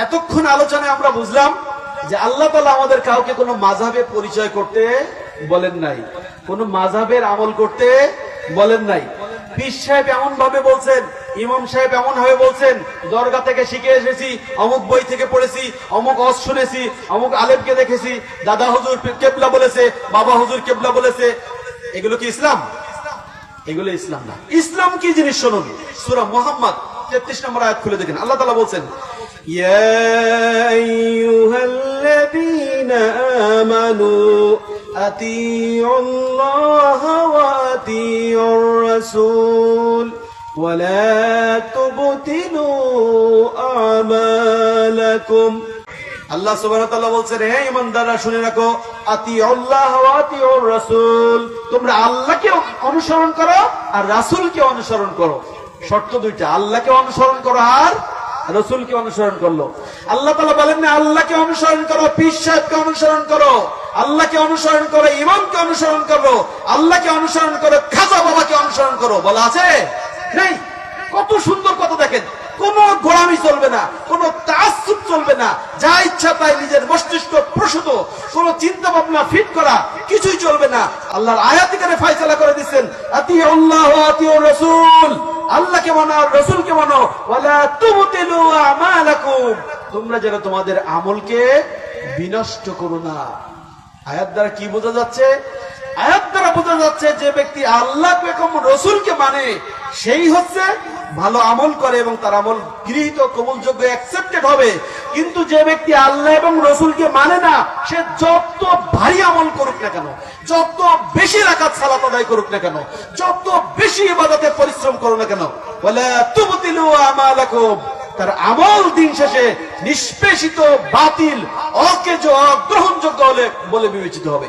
এতক্ষণ আলোচনায় আমরা বুঝলাম যে আল্লাহ তাআলা আমাদের কাউকে কোনো মাযহাবে পরিচয় করতে বলেন নাই, কোনো মাযহাবের আমল করতে বলেন নাই। পীর সাহেব এমন ভাবে বলছেন, ইমাম সাহেব এমন ভাবে বলছেন, দরগা থেকে শিখে এসেছি, অমুক বই থেকে পড়েছি, অমুক ওয়াজ শুনেছি, অমুক আলেমকে দেখেছি, দাদা হুজুর কেবলা বলেছে, বাবা হুজুর কেবলা বলেছে। এগুলো কি ইসলাম? এগুলো ইসলাম না। ইসলাম কি জিনিস শুনুন, সূরা মুহাম্মদ 33 নম্বর আয়াত খুলে দেখেন। আল্লাহ তাআলা বলছেন, ইয়া আইয়ুহাল্লাযীনা আমানু আতিউল্লাহ ওয়া আতিউর রাসূল ওয়া লা তুবতিলু আমালাকুম। আল্লাহ সুবহানাহু ওয়া তাআলা বলছেন, হে ঈমানদাররা শুনে রাখো, আতিউল্লাহ ওয়া আতিউর রাসূল, তোমরা আল্লাহকে অনুসরণ করো আর রাসূলকে অনুসরণ করো। শর্ত দুইটা, আল্লাহকে অনুসরণ করো আর রাসূলকে অনুসরণ করলো। আল্লাহ তাআলা বলেন না আল্লাহকে অনুসরণ করো, পীর সাহেবকে অনুসরণ করো, আল্লাহকে অনুসরণ করো, ইমামকে অনুসরণ করো, আল্লাহকে অনুসরণ করো, খাজা বাবাকে অনুসরণ করো, বলা আছে নাই? কত সুন্দর কথা দেখেন। কোনো গোলামি চলবে না, কোনো তাআসসুব চলবে না, যা ইচ্ছা তাই নিজের মস্তিষ্ক প্রসূত কোনো চিন্তা ভাবনা ফিট করা কিছুই চলবে না। আল্লাহর আয়াতে করে ফয়সালা করে দিবেন, আতিউল্লাহ ওয়া আতিউর রাসূল, আল্লাহকে মানো আর রাসূলকে মানো, ওয়ালা তুবতিলু আমালাকুম, তোমরা যেন তোমাদের আমলকে বিনষ্ট করো না। আয়াত দ্বারা কি বোঝা যাচ্ছে? আয়াত দ্বারা বোঝা যাচ্ছে যে ব্যক্তি আল্লাহ এবং রাসূলকে মানে সেই হচ্ছে ভালো আমল করে এবং তার আমল গৃহীত, কবুলযোগ্য, অ্যাকসেপ্টেড হবে। কিন্তু যে ব্যক্তি আল্লাহ এবং রাসূলকে মানে না, সে যত ভারী আমল করুক না কেন, যত বেশি রাকাত সালাত আদায় করুক না কেন, যত বেশি ইবাদতে পরিশ্রম করুক না কেন, ওয়ালা তুবতিলু আমালাকুম, তার আমল দিন শেষে নিষ্পেষিত, বাতিল, অকেজ, অগ্রহণযোগ্য বলে বিবেচিত হবে।